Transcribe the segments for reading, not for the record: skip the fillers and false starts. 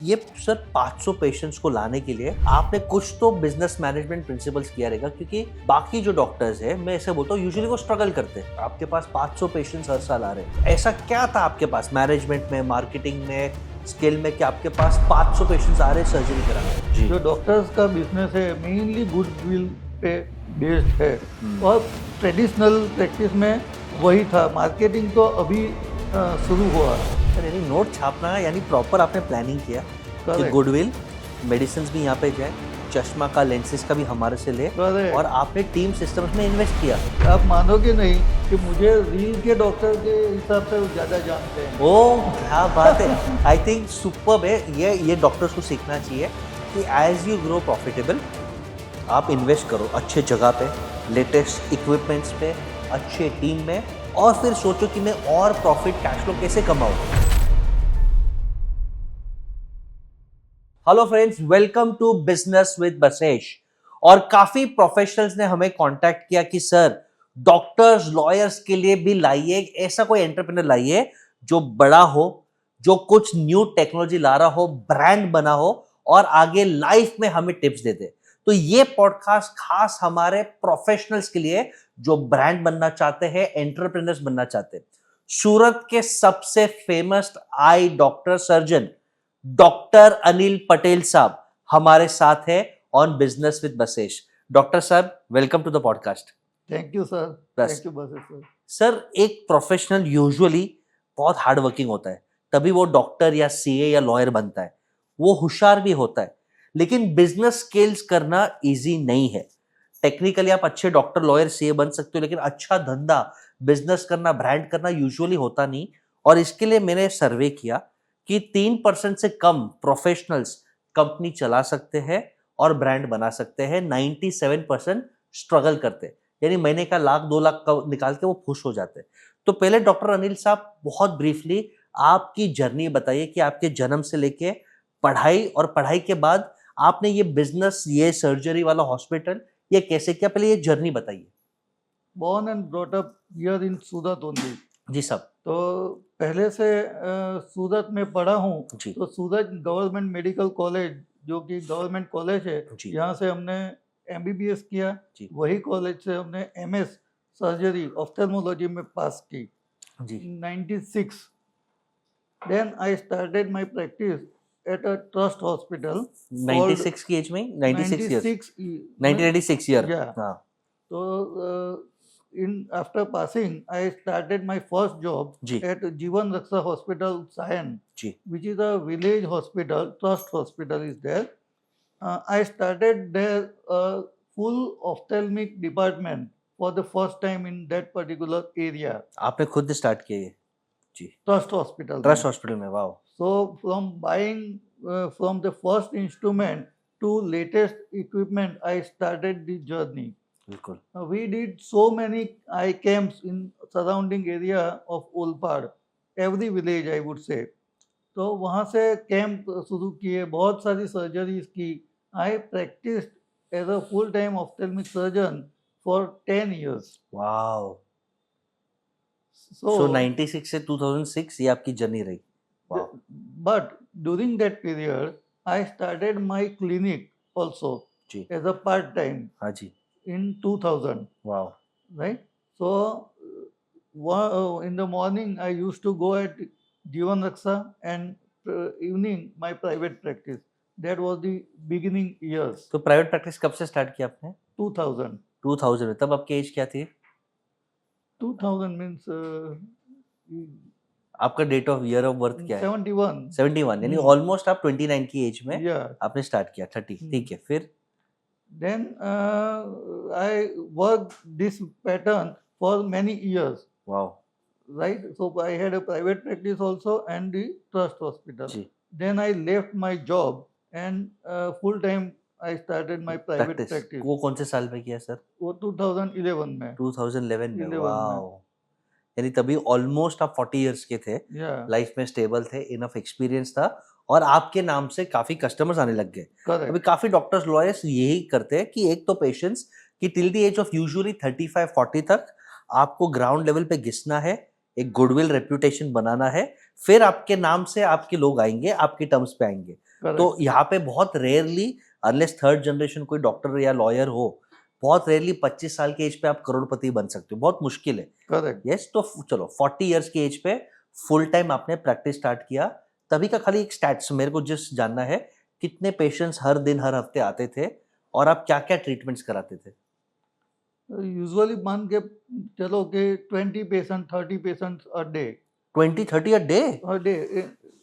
ये sir 500 patients को लाने के लिए आपने कुछ तो बिजनेस मैनेजमेंट प्रिंसिपल्स किया रहेगा, क्योंकि बाकी जो डॉक्टर्स हैं, मैं ऐसे बोलता हूँ, यूजुअली वो स्ट्रगल करते हैं। आपके पास 500 पेशेंट्स हर साल आ रहे हैं, ऐसा क्या था आपके पास मैनेजमेंट में, मार्केटिंग में, स्किल में कि आपके पास 500 पेशेंट्स आ रहे हैं सर्जरी कराने? जी, जो डॉक्टर्स का बिजनेस है मेनली गुडविल पे बेस्ड है और ट्रेडिशनल प्रैक्टिस में वही था। मार्केटिंग तो अभी शुरू हुआ। सर यानी नोट छापना, यानी प्रॉपर आपने प्लानिंग किया कि Correct. गुडविल मेडिसिन भी यहाँ पे जाए, चश्मा का, लेंसेज का भी हमारे से ले, Correct. और आपने टीम सिस्टम्स में इन्वेस्ट किया। आप मानोगे नहीं कि मुझे रील के डॉक्टर के हिसाब से ज़्यादा जानते हैं। ओह क्या बात है, आई थिंक सुपर्ब है। ये डॉक्टर्स को सीखना चाहिए कि एज यू ग्रो प्रॉफिटेबल आप इन्वेस्ट करो अच्छे जगह पे, लेटेस्ट इक्विपमेंट्स पे, अच्छे टीम में, और फिर सोचो कि मैं और प्रॉफिट कैश फ्लो कैसे कमाऊं। Hello friends, welcome to business with Basesh. और काफी प्रोफेशनल्स ने हमें कांटेक्ट किया कि सर डॉक्टर्स लॉयर्स के लिए भी लाइए, ऐसा कोई एंटरप्रेन्योर लाइए जो बड़ा हो, जो कुछ न्यू टेक्नोलॉजी ला रहा हो, ब्रांड बना हो, और आगे लाइफ में हमें टिप्स दे दे। तो ये पॉडकास्ट खास हमारे प्रोफेशनल्स के लिए जो ब्रांड बनना चाहते हैं, एंटरप्रेन्योर्स बनना चाहते हैं। सूरत के सबसे famous eye doctor surgeon doctor Anil Patel साहब हमारे साथ है on business with Basesh. Doctor साहब, welcome to the podcast. Thank you sir. बस थैंक यू बस सर। सर, एक प्रोफेशनल यूजुअली बहुत हार्ड वर्किंग होता है, तभी वो डॉक्टर या सीए या लॉयर बनता है। वो होशियार भी होता है, लेकिन बिजनेस स्किल्स करना इजी नहीं है। टेक्निकली आप अच्छे डॉक्टर, लॉयर, सीए बन सकते हो, लेकिन अच्छा धंधा, बिजनेस करना, ब्रांड करना यूजुअली होता नहीं। और इसके लिए मैंने सर्वे किया कि 3% से कम प्रोफेशनल्स कंपनी चला सकते हैं और ब्रांड बना सकते हैं। 97% स्ट्रगल करते हैं, यानी महीने का 1-2 लाख निकाल के वो खुश हो जाते हैं। तो पहले डॉक्टर अनिल साहब, बहुत ब्रीफली आपकी जर्नी बताइए कि आपके जन्म से लेके पढ़ाई, और पढ़ाई के बाद आपने ये बिजनेस, ये सर्जरी वाला हॉस्पिटल, ये कैसे किया, पहले ये जर्नी बताइए। Born and brought up here in Surat only. जी साहब। तो पहले से सूरत में पढ़ा हूँ। जी। तो सूरत गवर्नमेंट मेडिकल कॉलेज, जो कि गवर्नमेंट कॉलेज है, जी। यहाँ से हमने एमबीबीएस किया। जी। वही कॉलेज से हमने एमएस सर्जरी ऑफ्थेल्मोलॉजी में पास की जी। 96। Then I started my practice at a trust hospital 96 की एज में, 96 ईयर्स, 1986 ईयर। Yeah. हाँ। So after passing, I started my first job जी। at Jivan Raksha Hospital, Sayan, जी। which is a village hospital. Trust hospital is there. I started there a full ophthalmic department for the first time in that particular area. आपने खुद start किया ये? जी। Trust hospital. Trust hospital में? Wow. So from buying from the first instrument to latest equipment, I started the journey. बिल्कुल। We did so many eye camps in surrounding area of Olpad, every village I would say. तो वहाँ से camp शुरू किए, बहुत सारी surgeries की। I practised as a full time ophthalmic surgeon for 10 years. Wow. So 96 से 2006 ये आपकी जर्नी रही। Wow. but during that period, I started my clinic also जी। as a part time हाँ जी। in 2000. Wow. Right? So in the morning I used to go at Jivan Raksha, and evening my private practice. That was the beginning years. तो private practice कब से start किया आपने? 2000. 2000 में। तब आपकी एज क्या थी? 2000 means आपका date of year of birth क्या है? 71. 71, यानी ऑलमोस्ट आप 29 की एज में Yeah. आपने स्टार्ट किया। 30, ठीक है। फिर Then I worked this pattern for many years. Wow. Right? So I had a private practice also and the trust hospital. जी। Then I left my job and full time I started my private practice practice. वो कौन से साल में किया sir? वो 2011 में। 2011 में। 11 वाओ। यानी तभी ऑलमोस्ट आप 40 इयर्स के थे, Yeah. लाइफ में स्टेबल थे, इनफ एक्सपीरियंस था, और आपके नाम से काफी कस्टमर्स आने लग गए। Correct. अभी काफी डॉक्टर्स, लॉयर्स यही करते हैं कि एक तो पेशेंट्स की till the age of usually 35-40 तक आपको ग्राउंड लेवल पे घिसना है, एक गुडविल रेप्यूटेशन बनाना है, फिर आपके नाम से आपके लोग आएंगे, आपके टर्म्स पे आएंगे। correct. तो यहाँ पे बहुत रेयरली, अनलेस थर्ड जनरेशन कोई डॉक्टर या लॉयर हो, बहुत रेयरली 25 साल के एज पे आप करोड़पति बन सकते हो, बहुत मुश्किल है। करेक्ट। यस, तो चलो 40 इयर्स के एज पे फुल टाइम आपने प्रैक्टिस स्टार्ट किया, तभी का खाली एक स्टैट्स मेरे को जस्ट जानना है, कितने पेशेंट्स हर दिन हर हफ्ते आते थे और आप क्या क्या ट्रीटमेंट्स कराते थे? यूजुअली मान के चलो कि 20 patient 30 patients a day 20-30 a day?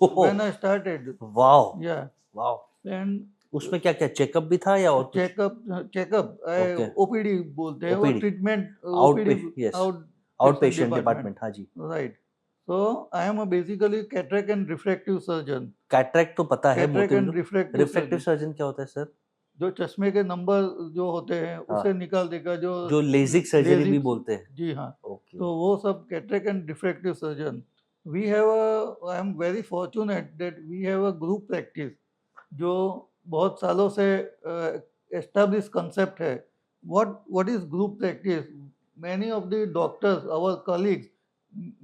When I started. Wow या वाओ। एंड उसमें क्या क्या चेकअप भी था या और कुछ? Checkup Okay. ओपीडी बोलते हैं, वो OPD, treatment yes. Out patient department, हाँ जी। Right. So I am basically cataract and refractive surgeon. Cataract तो पता है, cataract and refractive refractive surgeon क्या होता है सर? जो चश्मे के नंबर जो होते हैं हाँ। उसे निकाल देगा, जो लेजिक सर्जरी भी बोलते हैं। जी हाँ। ओके। तो वो सब cataract and refractive surgeon. We have I am very fortunate that we have a group practice जो बहुत सालों से एस्टैब्लिश कंसेप्ट है। What is group practice? Many of the doctors our colleagues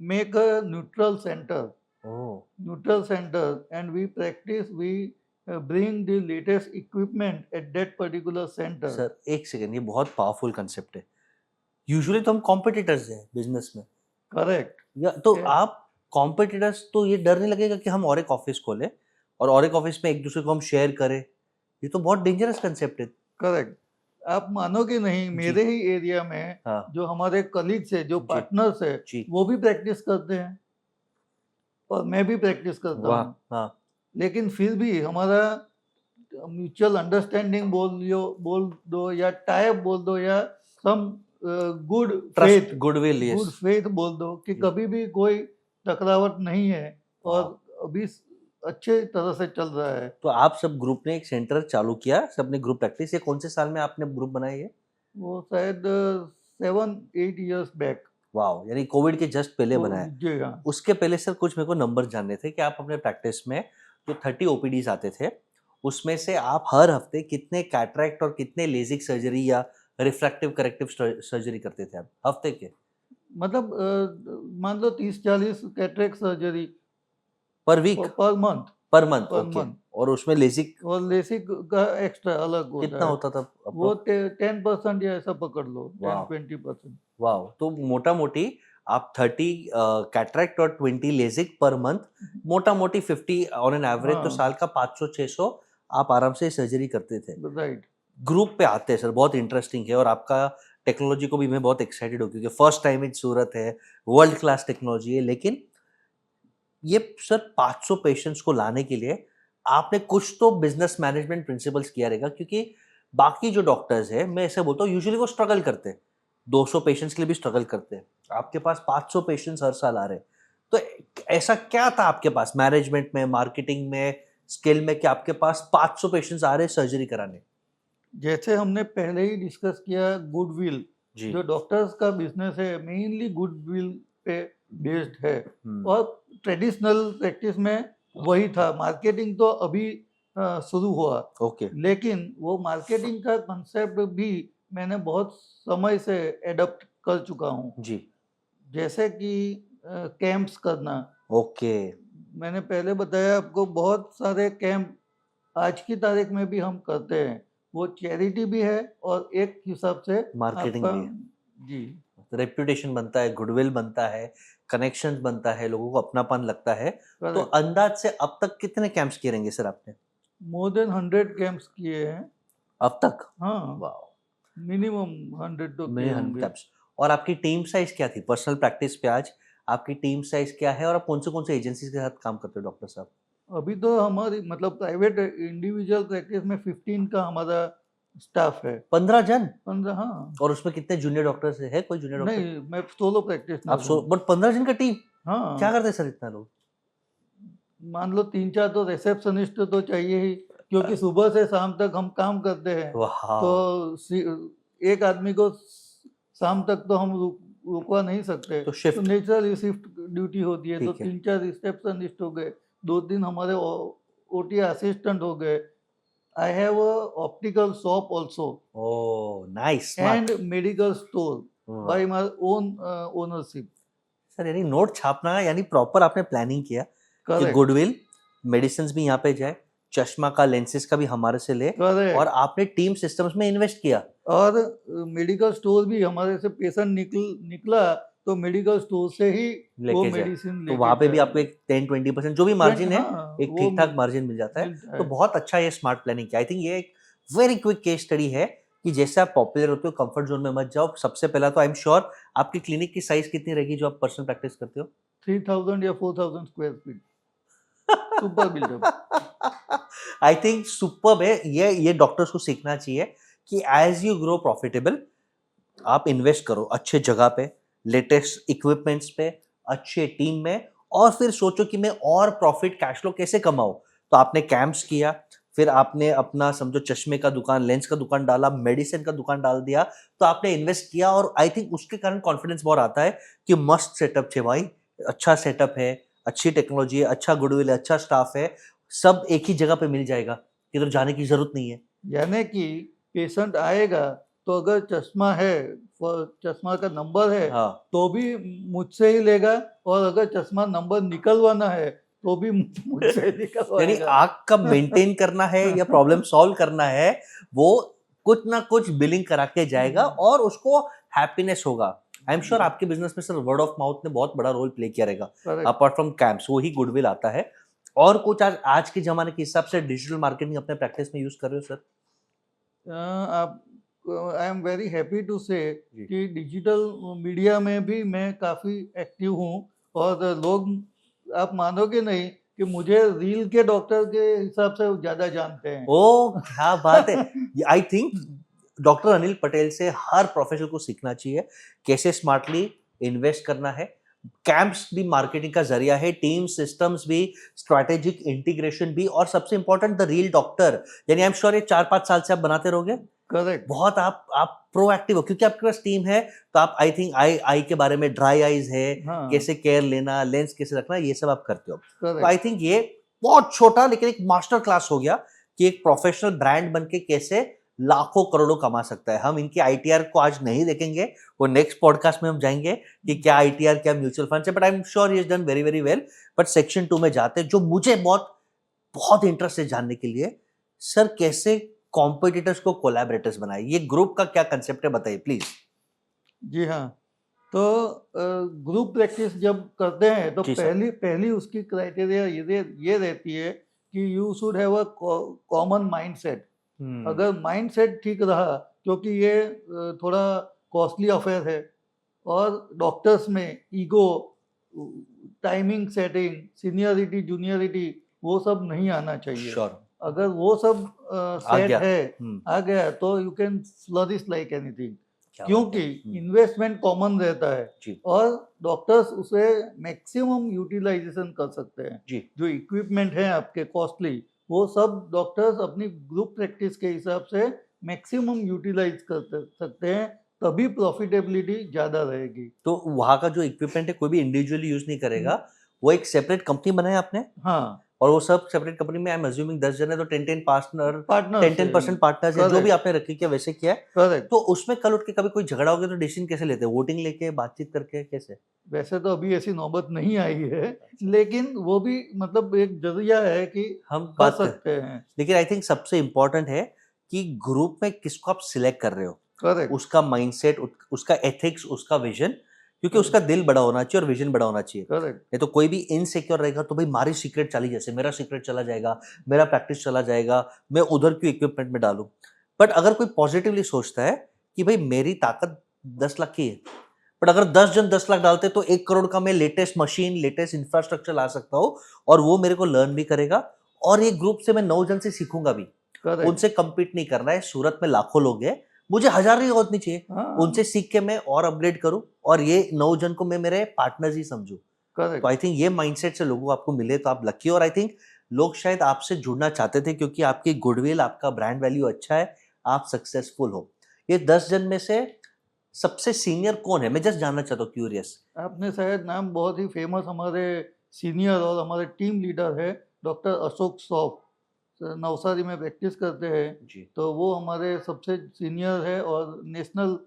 make a neutral centre, and we practice, we bring the latest equipment at that particular center. Sir एक second, ये बहुत powerful concept है। Usually तो हम competitors हैं business में, correct. या तो Yeah. आप कॉम्पिटिटर्स, तो ये डर नहीं लगेगा कि हम और एक ऑफिस खोलें और और एक ऑफिस में एक दूसरे को हम शेयर करें? ये तो बहुत डेंजरस कंसेप्ट है। करेक्ट। आप मानोगे नहीं, मेरे ही एरिया में हाँ जो हमारे कलीग्स है, जो जी। पार्टनर्स है, जी। वो भी प्रैक्टिस करते हैं और मैं भी प्रैक्टिस करता वाह। हूँ। हाँ लेकिन फिर भी हमारा म्यूचुअल अंडरस्टैंडिंग बोल दो या टाइप बोल दो या some good trust, faith, goodwill, good yes. Faith बोल दो कि जी। कभी भी कोई टकरावट नहीं है और हाँ। अभी अच्छे तरह से चल रहा है। तो आप सब ग्रुप ने एक सेंटर चालू किया, सबने ग्रुप प्रैक्टिस, ये कौन से साल में आपने ग्रुप बनाया ये? वो शायद 7-8 इयर्स बैक। वाओ, यानी कोविड के जस्ट पहले बनाया। जी हाँ। उसके पहले सर कुछ मेरे को नंबर जानने थे कि आप अपने प्रैक्टिस में जो 30 ओपीडीज आते थे, उसमें से आप हर हफ्ते कितने कैटरैक्ट और कितने लेजिक सर्जरी या रिफ्रैक्टिव करेक्टिव सर्जरी करते थे आप हफ्ते के? मतलब मान लो 30-40 cataract surgery per week? Per month. Per month, per okay. month। और उसमें लेजिक और लेसिक का एक्स्ट्रा अलग होता कितना है। होता था? वो 10% या ऐसा पकड़ लो, वाह। 10-20%। वाओ, तो मोटा मोटी आप 30 कैटरैक्ट और 20 लेजिक पर मंथ, मोटा मोटी 50 ऑन एन एवरेज, तो हाँ। साल का 500-600 आप आराम से सर्जरी करते थे। राइट। ग्रुप पे आते हैं सर, बहुत इंटरेस्टिंग है, और आपका टेक्नोलॉजी को भी मैं बहुत एक्साइटेड हूँ क्योंकि फर्स्ट टाइम इन सूरत है, वर्ल्ड क्लास टेक्नोलॉजी है। लेकिन ये सर 500 पेशेंट्स को लाने के लिए आपने कुछ तो बिजनेस मैनेजमेंट प्रिंसिपल्स किया रहेगा, क्योंकि बाकी जो डॉक्टर्स है, मैं ऐसे बोलता हूँ, यूजुअली वो स्ट्रगल करते हैं, 200 पेशेंट्स के लिए भी स्ट्रगल करते हैं। आपके पास 500 पेशेंट्स हर साल आ रहे हैं, तो ऐसा क्या था आपके पास मैनेजमेंट में, मार्केटिंग में, स्किल में, कि आपके पास 500 पेशेंट्स आ रहे हैं सर्जरी कराने? जैसे हमने पहले ही डिस्कस किया, गुडविल, जी। जो डॉक्टर्स का बिजनेस है मेनली गुडविल पे बेस्ड है, और ट्रेडिशनल प्रैक्टिस में वही था। मार्केटिंग तो अभी शुरू हुआ, ओके। लेकिन वो मार्केटिंग का कंसेप्ट भी मैंने बहुत समय से एडप्ट कर चुका हूँ। जी। जैसे कि कैंप्स करना। ओके। मैंने पहले बताया आपको, बहुत सारे कैंप आज की तारीख में भी हम करते हैं। वो चैरिटी भी है और एक हिसाब से मार्केटिंग आपका भी है। जी रेप्यूटेशन बनता है, गुडविल बनता है, कनेक्शन बनता है, लोगों को अपनापन लगता है। तो करेक्ट। अंदाज से अब तक कितने कैंप्स किए रहेंगे सर आपने मोर देन 100 कैंप्स किए हैं अब तक? हाँ। वाओ, मिनिमम 100 तो मैं किए 100 होंगे। कैंप्स। और आपकी टीम साइज क्या थी पर्सनल प्रैक्टिस पे आज? आपकी टीम साइज क्या है और आप कौन से एजेंसीज के साथ काम करते हो डॉक्टर साहब? अभी तो हमारी मतलब प्राइवेट इंडिविजुअल प्रैक्टिस में 15 का हमारा स्टाफ है। 15 जन? 15, हाँ। और उसमें कितने जूनियर डॉक्टर्स है कोई जूनियर डॉक्टर? नहीं, मैं सोलो प्रैक्टिस आप बट 15 जन का टीम? हाँ। क्या करते हैं सर इतना लोग? मान लो 3-4 तो रिसेप्शनिस्ट तो चाहिए ही, क्योंकि सुबह से शाम तक हम काम करते हैं। वाह। तो एक आदमी को शाम तक तो हम रुकवा नहीं सकते, तो शिफ्ट, तो नेचुरली शिफ्ट ड्यूटी होती है। तो ठीक है। 3-4 रिसेप्शनिस्ट हो गए, 2-3 हमारे ओटी असिस्टेंट हो गए। I have optical shop also oh nice, and medical store bye my own ownership. Sir यानी नोट छापना, यानी प्रॉपर आपने प्लानिंग किया कि करेक्ट। गुडविल, मेडिसिन भी यहाँ पे जाए, चश्मा का, लेंसेज का भी हमारे से ले, करेक्ट। और आपने टीम सिस्टम्स में इन्वेस्ट किया। और मेडिकल स्टोर भी हमारे से पेशेंट निकला तो मेडिकल स्टोर से ही वो लेके जाए, मेडिसिन तो लेके वहां पे भी जाए। आपको एक 10-20% जो भी मार्जिन है, हाँ, एक वो ठीक ठाक मार्जिन मिल जाता है। मिलता तो है। बहुत अच्छा ये स्मार्ट प्लानिंग किया। आई थिंक ये एक वेरी क्विक केस स्टडी है कि जैसे आप पॉपुलर होते हो, कंफर्ट जोन में मत जाओ। सबसे पहला तो आई एम श्योर आपकी क्लिनिक की साइज कितनी रहेगी जो आप पर्सनल प्रैक्टिस करते हो? 3000 या 4000 square feet, super buildup. I think superb है। ये डॉक्टर्स को सीखना चाहिए कि एज यू ग्रो प्रॉफिटेबल, आप इन्वेस्ट करो अच्छे जगह पे, लेटेस्ट इक्विपमेंट्स पे, अच्छे टीम में, और फिर सोचो कि मैं और प्रॉफिट कैश फ्लो कैसे कमाऊं। तो आपने कैंप्स किया, फिर आपने अपना समझो चश्मे का दुकान, लेंस का दुकान डाला, मेडिसिन का दुकान डाल दिया, तो आपने इन्वेस्ट किया, और आई थिंक उसके कारण कॉन्फिडेंस बहुत आता है कि मस्त सेटअप है भाई, अच्छा सेटअप है, अच्छी टेक्नोलॉजी है, अच्छा गुडविल है, अच्छा स्टाफ है, सब एक ही जगह पे मिल जाएगा, किधर जाने की जरूरत नहीं है। यानी कि पेशेंट आएगा तो अगर चश्मा है, चश्मा का नंबर है, हाँ, तो भी मुझसे ही लेगा, और अगर चश्मा नंबर निकलवाना है तो भी मुझसे ही यानी निकलवाएगा। आग का मेंटेन करना है या प्रॉब्लम सॉल्व करना है, वो कुछ ना कुछ बिलिंग करा के जाएगा और उसको हैप्पीनेस होगा। आई एम श्योर आपके बिजनेस में सर वर्ड ऑफ माउथ ने बहुत बड़ा रोल प्ले किया रहेगा। करेक्ट। अपार्ट फ्रॉम कैंप्स, वो ही गुडविल आता है। और कुछ आज के जमाने के हिसाब से डिजिटल मार्केटिंग अपने प्रैक्टिस में यूज कर रहे हो सर? आप I am very happy to say जी। कि डिजिटल मीडिया में भी मैं काफ़ी एक्टिव हूँ, और लोग, आप मानोगे नहीं कि मुझे रील के डॉक्टर के हिसाब से ज़्यादा जानते हैं। ओ क्या बात है! I think doctor Anil Patel से हर प्रोफेशनल को सीखना चाहिए कैसे स्मार्टली इन्वेस्ट करना है। कैंप्स भी मार्केटिंग का जरिया है, टीम सिस्टम्स भी, स्ट्रैटेजिक इंटीग्रेशन भी, और सबसे इंपॉर्टेंट द रियल डॉक्टर। यानी आई एम श्योर ये 4-5 साल से आप बनाते रहोगे। करेक्ट। बहुत आप प्रोएक्टिव हो क्योंकि आपके पास टीम है। तो आप आई थिंक आई आई के बारे में, ड्राई आईज है, हाँ। कैसे केयर लेना, लेंस कैसे रखना, ये सब आप करते हो। तो आई करेक्ट। थिंक ये बहुत छोटा लेकिन एक मास्टर क्लास हो गया कि एक प्रोफेशनल ब्रांड बन के कैसे लाखों करोड़ों कमा सकता है। हम इनके आईटीआर को आज नहीं देखेंगे, वो नेक्स्ट पॉडकास्ट में हम जाएंगे कि क्या आईटीआर, क्या म्यूचुअल फंड है, but I am sure he is done very very well. But section 2 में जाते हैं, जो मुझे बहुत बहुत इंटरेस्ट है जानने के लिए, सर कैसे कॉम्पिटिटर्स को कोलैबोरेटर्स बनाए, ये ग्रुप का क्या कंसेप्ट है, बताइए प्लीज। जी हाँ। तो ग्रुप प्रैक्टिस जब करते हैं तो जी सर। पहली पहली उसकी क्राइटेरिया ये रहती है कि you should have a common mindset. अगर माइंडसेट ठीक रहा, क्योंकि ये थोड़ा कॉस्टली अफेयर है, और डॉक्टर्स में ego, timing setting, seniority juniority, वो सब नहीं आना चाहिए। श्योर। अगर वो सब आ सेट गया। है, हम्म, आ गया, तो you can flourish like anything, क्या बात क्योंकि है। इन्वेस्टमेंट कॉमन रहता है, जी और डॉक्टर्स उसे मैक्सिमम यूटिलाइजेशन कर सकते हैं। जी। जो इक्विपमेंट है आपके कॉस्टली, वो सब डॉक्टर्स अपनी ग्रुप प्रैक्टिस के हिसाब से मैक्सिमम यूटिलाइज कर सकते हैं, तभी प्रॉफिटेबिलिटी ज़्यादा रहेगी। तो वहां का जो इक्विपमेंट है कोई भी इंडिविजुअली यूज नहीं करेगा, वो एक सेपरेट कंपनी बनाया आपने, हाँ, और वो सब सेपरेट कंपनी में आई एम अज्यूमिंग 10 जन है, तो 10-10 पार्टनर, पार्टनर्स 10-10% पार्टनर्स है, जो भी आपने रखी किया वैसे किया है। करेक्ट। तो उसमें कल उठ के कभी कोई झगड़ा हो गया तो डिसीजन कैसे लेते हैं? वोटिंग लेके, बातचीत करके, कैसे? वैसे तो अभी ऐसी नौबत नहीं आई है, लेकिन वो भी मतलब एक जरिया है कि हम कर बात कर, सकते हैं। लेकिन आई थिंक सबसे इंपॉर्टेंट है कि ग्रुप में किसको आप सिलेक्ट कर रहे हो, करेक्ट। उसका माइंडसेट, उसका एथिक्स, उसका विजन, क्योंकि उसका दिल बड़ा होना चाहिए और विजन बड़ा होना चाहिए। करेक्ट। नहीं तो कोई भी इनसिक्योर रहेगा तो भाई मारी सीक्रेट चली, जैसे मेरा सीक्रेट चला जाएगा, मेरा प्रैक्टिस चला जाएगा, मैं उधर क्यों इक्विपमेंट में डालूं। बट अगर कोई पॉजिटिवली सोचता है कि भाई मेरी ताकत 10 लाख की है, बट अगर 10 जन 10 लाख डालते तो 1 करोड़ का मैं लेटेस्ट मशीन, लेटेस्ट इंफ्रास्ट्रक्चर ला सकता हूँ, और वो मेरे को लर्न भी करेगा, और ये ग्रुप से मैं 9 जन से सीखूंगा भी। करेक्ट। उनसे compete नहीं करना है। सूरत में लाखों लोग हैं, मुझे 1000 ही होनी चाहिए, हाँ। उनसे सीख के मैं और अपग्रेड करूं, और ये 9 जन को मैं मेरे पार्टनर्स ही समझूं। तो करेक्ट। आई थिंक ये माइंडसेट से लोगों को आपको मिले तो आप लकी हो, और आई थिंक लोग शायद आपसे जुड़ना चाहते थे क्योंकि आपकी गुडविल, आपका ब्रांड वैल्यू अच्छा है, आप सक्सेसफुल हो। ये 10 जन में से सबसे सीनियर कौन है, मैं जस्ट जानना चाहता हूँ, क्यूरियस। आपने शायद नाम, बहुत ही फेमस हमारे सीनियर और हमारे टीम लीडर है डॉक्टर अशोक सौफ, नवसारी में प्रैक्टिस करते हैं। जी। तो वो हमारे सबसे सीनियर है और नेशनल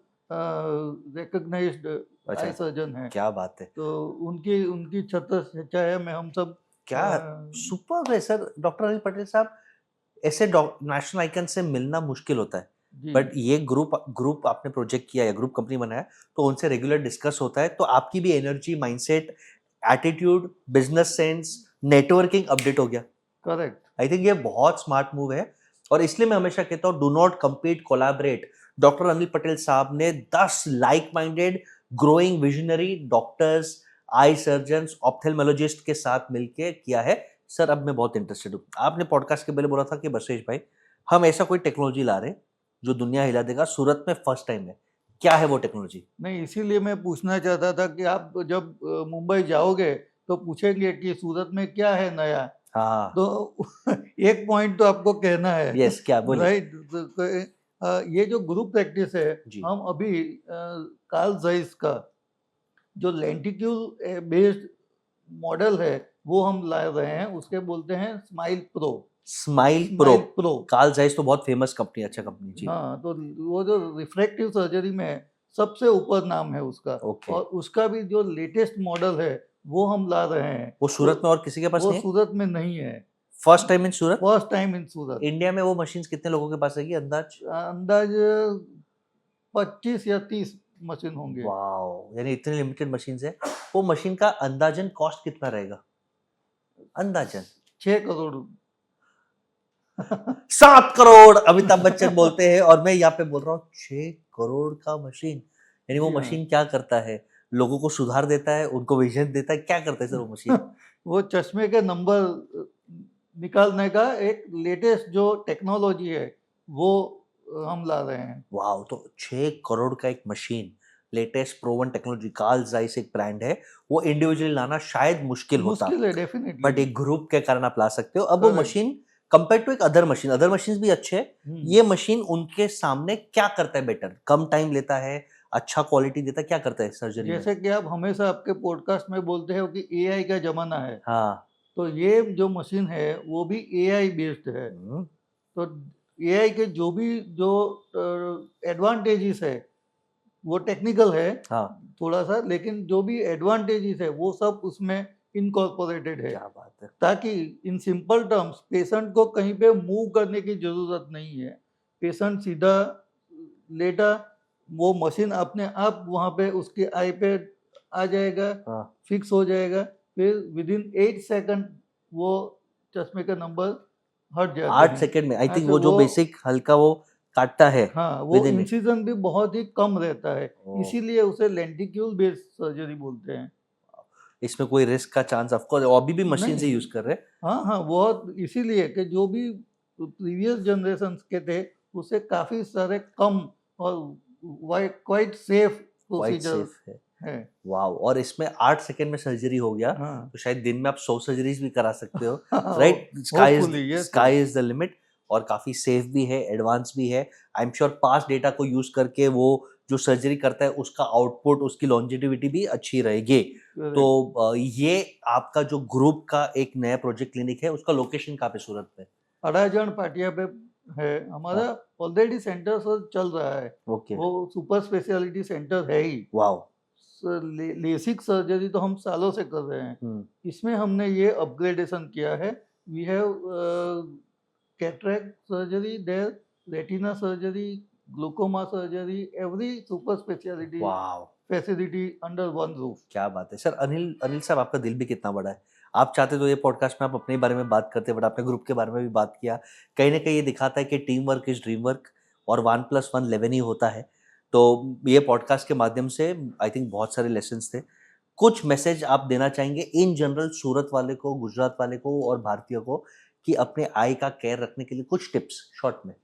रिकग्नाइज्ड अच्छा, आई सर्जन है। क्या बात है, तो उनकी उनकी छत्र छाया में हम सब क्या सुपर है सर। डॉक्टर अनिल पटेल साहब, ऐसे नेशनल आइकन से मिलना मुश्किल होता है, जी बट ये ग्रुप आपने प्रोजेक्ट किया या ग्रुप कंपनी बनाया तो उनसे रेगुलर डिस्कस होता है, तो आपकी भी energy, mindset, attitude, business sense, networking update हो गया। करेक्ट। आई थिंक ये बहुत स्मार्ट मूव है, और इसलिए मैं हमेशा कहता हूँ do not compete, collaborate. Doctor Anil Patel साहब ने 10 like minded growing visionary doctors, eye surgeons, ophthalmologist के साथ मिलके किया है। सर अब मैं बहुत इंटरेस्टेड हूँ, आपने पॉडकास्ट के पहले बोला था कि बसवेश भाई हम ऐसा कोई टेक्नोलॉजी ला रहे हैं जो दुनिया हिला देगा, सूरत में फर्स्ट टाइम है, क्या है वो टेक्नोलॉजी? नहीं, इसीलिए मैं पूछना चाहता था कि आप जब मुंबई जाओगे तो पूछेंगे कि सूरत में क्या है नया, हाँ, तो एक पॉइंट तो आपको कहना है। यस, क्या बोलिए? राइट। ये जो ग्रुप प्रैक्टिस है, जी, हम अभी कार्ल ज़ाइस का जो लेंटिक्यूल बेस्ड मॉडल है वो हम ला रहे हैं, उसके बोलते हैं smile pro. Smile pro. Smile pro. Karl Zeiss तो बहुत फेमस कंपनी, अच्छा कंपनी जी। हाँ, तो वो जो रिफ्रैक्टिव सर्जरी में सबसे ऊपर नाम है उसका, ओके, और उसका भी जो लेटेस्ट मॉडल है वो हम ला रहे हैं। वो सूरत में और किसी के पास वो नहीं है? सूरत में नहीं है, first time in Surat? First time in Surat. India में वो मशीन्स कितने लोगों के पास रहेगी अंदाज? अंदाज 25 या 30 मशीन होंगे। वाओ, यानी इतनी लिमिटेड मशीन्स है। वो मशीन का अंदाजन कॉस्ट कितना रहेगा? अंदाजन 6 करोड़। 7 करोड़ अमिताभ बच्चन बोलते हैं, और मैं यहाँ पे बोल रहा हूँ 6 करोड़ का मशीन। यानी वो जी हाँ। मशीन क्या करता है? लोगों को सुधार देता है, उनको विजन देता है, क्या करता है सर वो मशीन? वो चश्मे के नंबर निकालने का एक लेटेस्ट जो टेक्नोलॉजी है वो हम ला रहे हैं। वाओ, तो 6 करोड़ का एक machine, latest proven technology, Karl Zeiss एक ब्रांड है, वो इंडिविजुअली लाना शायद मुश्किल होता, मुश्किल है बट डेफिनेटली। एक ग्रुप के कारण आप ला सकते हो। अब वो Correct. मशीन कंपेयर टू एक अदर मशीन भी अच्छे है, ये मशीन उनके सामने क्या करता है बेटर? कम टाइम लेता है, अच्छा क्वालिटी देता है, क्या करता है सर्जरी में? जैसे कि आप हमेशा आपके पॉडकास्ट में बोलते हो कि एआई का जमाना है, हाँ, तो ये जो मशीन है वो भी एआई बेस्ड है। तो एआई के जो भी जो एडवांटेजेस है वो टेक्निकल है हाँ, थोड़ा सा, लेकिन जो भी एडवांटेजेस है वो सब उसमें इनकॉर्पोरेटेड है, क्या बात है। ताकि इन सिंपल टर्म्स पेशेंट को कहीं पे मूव करने की ज़रूरत नहीं है। पेशेंट सीधा लेटा, वो मशीन अपने आप वहाँ पे उसके आई पे आ जाएगा, हाँ, फिक्स हो जाएगा, फिर विद इन 8 सेकंड वो चश्मे का नंबर हट जाते 8 हैं। सेकंड में आई थिंक ऐसे वो जो बेसिक हल्का वो काटता है हाँ, वो विद इन। इंसिजन भी बहुत ही कम रहता है, ओह। इसीलिए उसे लेंटिक्यूल बेस्ड सर्जरी बोलते हैं। इसमें कोई रिस्क का चांस ऑफकोर्स, अभी भी मशीन से नहीं, यूज कर रहे हैं। हाँ हाँ, बहुत इसीलिए कि जो भी प्रीवियस जनरेशन के थे उससे काफ़ी सारे कम और quite safe quite procedure safe है। है। वाओ, और इसमें 8 सेकंड में सर्जरी हो गया, हाँ तो शायद दिन में आप 100 सर्जरीज भी करा सकते हो, हाँ, right? Hopefully yes. Sky is the limit, और काफी सेफ भी है, एडवांस भी है। I am sure past data को यूज करके वो जो सर्जरी करता है उसका आउटपुट, उसकी लॉन्जिटिविटी भी अच्छी रहेगी। तो ये आपका जो ग्रुप का एक नया प्रोजेक्ट क्लिनिक है, उसका लोकेशन कहाँ पे सूरत में? अडाजन पाटिया पे है हमारा, हाँ, ऑलरेडी सेंटर सर चल रहा है, ओके, वो सुपर स्पेशलिटी सेंटर है ही। वाओ, लेसिक सर्जरी तो हम सालों से कर रहे हैं, इसमें हमने ये अपग्रेडेशन किया है। We have cataract surgery there, retina surgery, glaucoma surgery, every super speciality wow, facility under one roof. क्या बात है सर। अनिल अनिल साहब, आपका दिल भी कितना बड़ा है। आप चाहते तो ये पॉडकास्ट में आप अपने बारे में बात करते, बट आपने ग्रुप के बारे में भी बात किया। कहीं ना कहीं ये दिखाता है कि team work is dream work, और 1+1 11 ही होता है। तो ये पॉडकास्ट के माध्यम से आई थिंक बहुत सारे लेसन्स थे। कुछ मैसेज आप देना चाहेंगे इन जनरल सूरत वाले को, गुजरात वाले को और भारतीय को, कि अपने आई का केयर रखने के लिए कुछ टिप्स शॉर्ट में?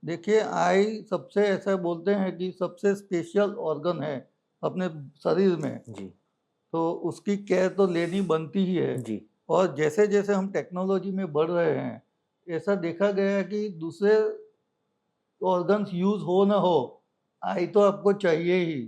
देखिए, आई सबसे ऐसा बोलते हैं कि सबसे स्पेशल ऑर्गन है अपने शरीर में, जी, तो उसकी केयर तो लेनी बनती ही है। जी, और जैसे जैसे हम टेक्नोलॉजी में बढ़ रहे हैं, ऐसा देखा गया है कि दूसरे ऑर्गन्स यूज हो ना हो, आई तो आपको चाहिए ही,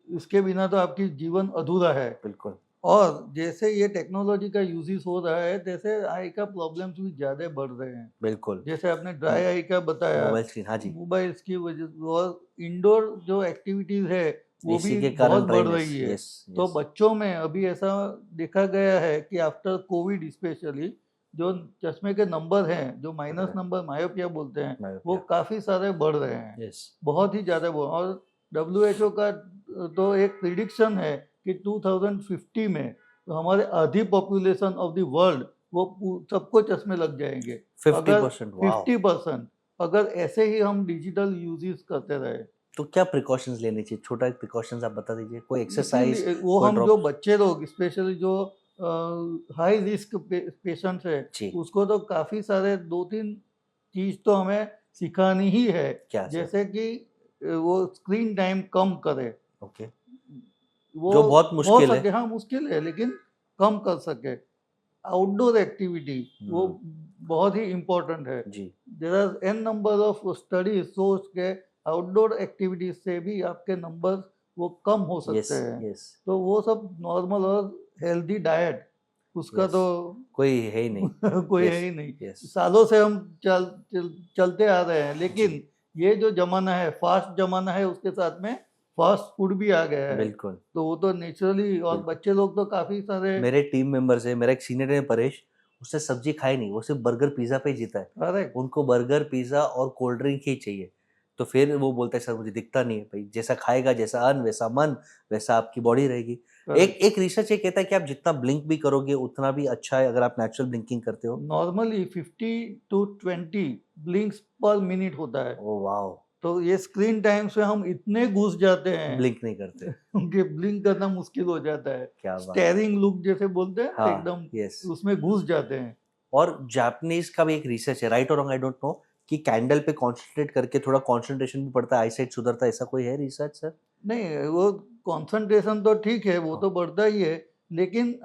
इसके बिना तो आपकी जीवन अधूरा है। बिल्कुल, और जैसे ये टेक्नोलॉजी का यूजेस हो रहा है, तैसे आई का प्रॉब्लम्स भी ज़्यादा बढ़ रहे हैं। बिल्कुल। जैसे आपने ड्राई आई का बताया, मोबाइल स्क्रीन, हाँ जी, मोबाइल्स की वजह से, और इंडोर जो एक्टिविटीज़ है वो इसी भी के बहुत कारण बढ़ ड्राइनेस, रही है। यस, तो यस, बच्चों में अभी ऐसा देखा गया है कि आफ्टर कोविड स्पेशली जो चश्मे के नंबर हैं, जो माइनस नंबर मायोपिया बोलते हैं, वो Myopia. काफ़ी सारे बढ़ रहे हैं, Yes. बहुत ही ज़्यादा और WHO का तो एक प्रिडिक्शन है कि 2050 में तो हमारे आधी पॉपुलेशन ऑफ द वर्ल्ड वो सबको चश्मे लग जाएंगे 50%. Wow. 50%। अगर ऐसे ही हम डिजिटल यूजेस करते रहे तो क्या प्रिकॉशंस लेने चाहिए? छोटा एक प्रिकॉशंस आप बता दीजिए, कोई एक्सरसाइज, इसीलिए वो कोई हम जो ड्रॉप? बच्चे लोग स्पेशली जो हाई रिस्क पेशेंट्स है जी, उसको तो काफ़ी सारे 2-3 चीज़ तो हमें सिखानी ही है, क्या सर? जैसे कि वो स्क्रीन टाइम कम करे, ओके, वो जो बहुत हो मुश्किल है। सके, हाँ मुश्किल है लेकिन कम कर सके। आउटडोर एक्टिविटी वो बहुत ही इम्पोर्टेंट है। जी, there are N number of studies सोच के आउटडोर एक्टिविटीज से भी आपके नंबर वो कम हो यस, सकते हैं। यस, तो वो सब नॉर्मल और हेल्दी डाइट उसका यस, तो कोई है ही नहीं। कोई यस, है ही नहीं। यस, सालों से हम चलते आ रहे हैं, लेकिन जी, ये जो जमाना है फास्ट जमाना है, उसके साथ में फास्ट फूड भी आ गया है, बिल्कुल, तो वो तो नेचुरली और बिल्कुल। बच्चे लोग तो काफी सारे मेरे टीम मेंबर्स है, मेरा एक सीनियर है परेश, उसने सब्जी खाई नहीं, वो सिर्फ बर्गर पिज़्ज़ा पे ही जीता है। अरे उनको बर्गर, पिज़्ज़ा और कोल्ड ड्रिंक ही चाहिए। तो फिर वो बोलता है सर मुझे दिखता नहीं है। भाई जैसा खाएगा, जैसा अन्न, वैसा मन, वैसा आपकी बॉडी रहेगी। एक एक रिसर्च ये कहता है कि आप जितना ब्लिंक भी करोगे उतना भी अच्छा है अगर आप नेचुरल ब्लिंकिंग करते हो। नॉर्मली 50 to 20 ब्लिंक्स पर मिनट होता है, ओह वाओ! तो ये स्क्रीन टाइम से हम इतने घुस जाते हैं ब्लिंक नहीं करते। कि ब्लिंक करना मुश्किल हो जाता है। क्या बात है। स्टेरिंग लुक जैसे बोलते हैं ना, हाँ, एकदम यस। उसमें घुस जाते हैं। और जापानीज़ का भी एक रिसर्च है, राइट और रॉन्ग आई डोंट नो, कि कैंडल पे कॉन्संट्रेट करके थोड़ा कॉन्संट्रेशन भी बढ़ता है, आईसाइट सुधरता है, ऐसा कोई है रिसर्च सर? नहीं, वो कंसंट्रेशन तो ठीक है, वो हाँ। तो बढ़ता ही है, लेकिन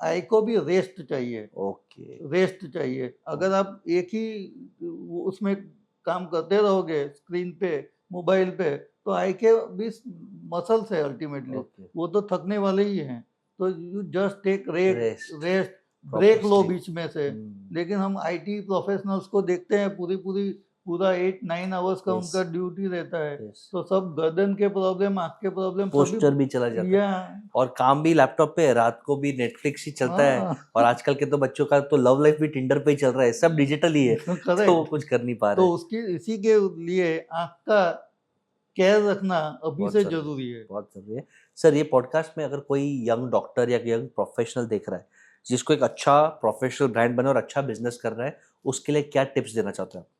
आई को भी रेस्ट चाहिए। ओके, रेस्ट चाहिए। अगर आप एक ही उसमें काम करते रहोगे स्क्रीन पे, मोबाइल पे, तो आई के भी मसल्स है अल्टीमेटली, ओके। वो तो थकने वाले ही हैं। तो you just take rest, rest, proper break लो स्लीप। बीच में से। लेकिन हम आईटी प्रोफेशनल्स को देखते हैं, पूरा 8-9 आवर्स का यस, उनका ड्यूटी रहता है, यस। तो सब गर्दन के प्रॉब्लम, आँख के प्रॉब्लम सभी पोस्चर भी चला जाता है। या और काम भी लैपटॉप पे है, रात को भी नेटफ्लिक्स ही चलता है। हाँ और आजकल के तो बच्चों का तो लव लाइफ भी टिंडर पे ही चल रहा है, सब डिजिटल ही है। तो वो करेक्ट। कुछ कर नहीं पा तो रहे। उसकी इसी के लिए आँख का केयर रखना अभी बहुत से ज़रूरी, ज़रूरी है। बहुत ज़रूरी है। सर ये पॉडकास्ट में अगर कोई यंग डॉक्टर या यंग प्रोफेशनल देख रहा है, जिसको एक अच्छा प्रोफेशनल ब्रांड बना और अच्छा बिज़नेस कर रहा है, उसके लिए क्या टिप्स देना चाहते हैं आप?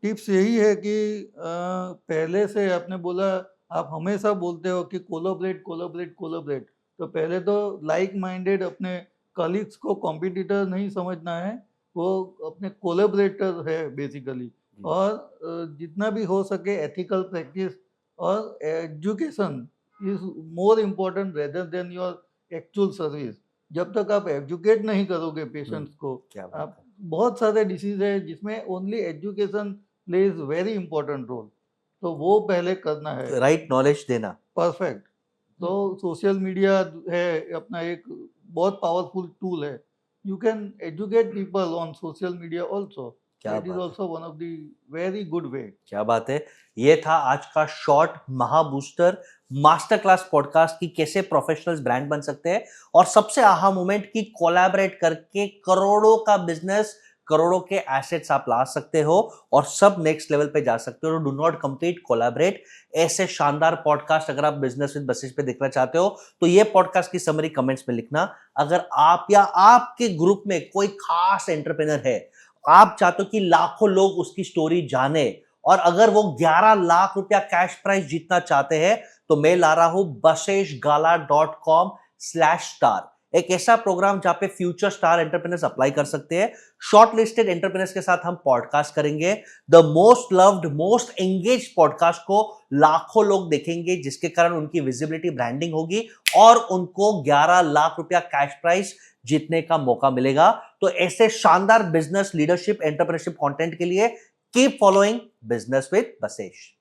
टिप्स यही है कि पहले से आपने बोला, आप हमेशा बोलते हो कि कोलैबोरेट, कोलैबोरेट, कोलैबोरेट। तो पहले तो लाइक माइंडेड अपने कलीग्स को कॉम्पिटिटर नहीं समझना है, वो अपने कोलैबोरेटर है बेसिकली। और जितना भी हो सके एथिकल प्रैक्टिस और education is more important rather than your actual service. जब तक आप एजुकेट नहीं करोगे पेशेंट्स को, क्या बात आप है। बहुत सारे डिसीज है जिसमें only education plays very important role, तो वो पहले करना है। राइट नॉलेज देना। परफेक्ट। तो सोशल मीडिया है अपना एक बहुत पावरफुल टूल है, you can educate people on social media also, क्या दैट इज बात है। Also one of the very good way. क्या बात है। ये था आज का शॉर्ट महाबूस्टर मास्टर क्लास पॉडकास्ट की कैसे प्रोफेशनल्स ब्रांड बन सकते हैं और सबसे आहा मोमेंट की कोलैबोरेट करके करोड़ों का बिजनेस, करोड़ों के एसेट्स आप ला सकते हो और सब नेक्स्ट लेवल पे जा सकते हो। Do not complete, collaborate. ऐसे शानदार पॉडकास्ट अगर आप बिजनेस विद बसेज पे देखना चाहते हो तो ये पॉडकास्ट की समरी कमेंट्स में लिखना। अगर आप या आपके ग्रुप में कोई खास एंटरप्रेन्योर है, आप चाहते हो कि लाखों लोग उसकी स्टोरी जाने और अगर वो 11 लाख रुपया कैश प्राइज जीतना चाहते हैं तो मैं ला रहा हूं baseshgala.com/star, एक ऐसा प्रोग्राम जहां पे फ्यूचर स्टार एंटरप्रेन्योर्स अप्लाई कर सकते हैं। शॉर्टलिस्टेड एंटरप्रेन्योर्स के साथ हम पॉडकास्ट करेंगे। The most loved, most engaged podcast को लाखों लोग देखेंगे, जिसके कारण उनकी विजिबिलिटी, ब्रांडिंग होगी और उनको 11 लाख रुपया कैश प्राइज जीतने का मौका मिलेगा। तो ऐसे शानदार बिजनेस, लीडरशिप, एंटरप्रेन्योरशिप कंटेंट के लिए keep following business with Basesh.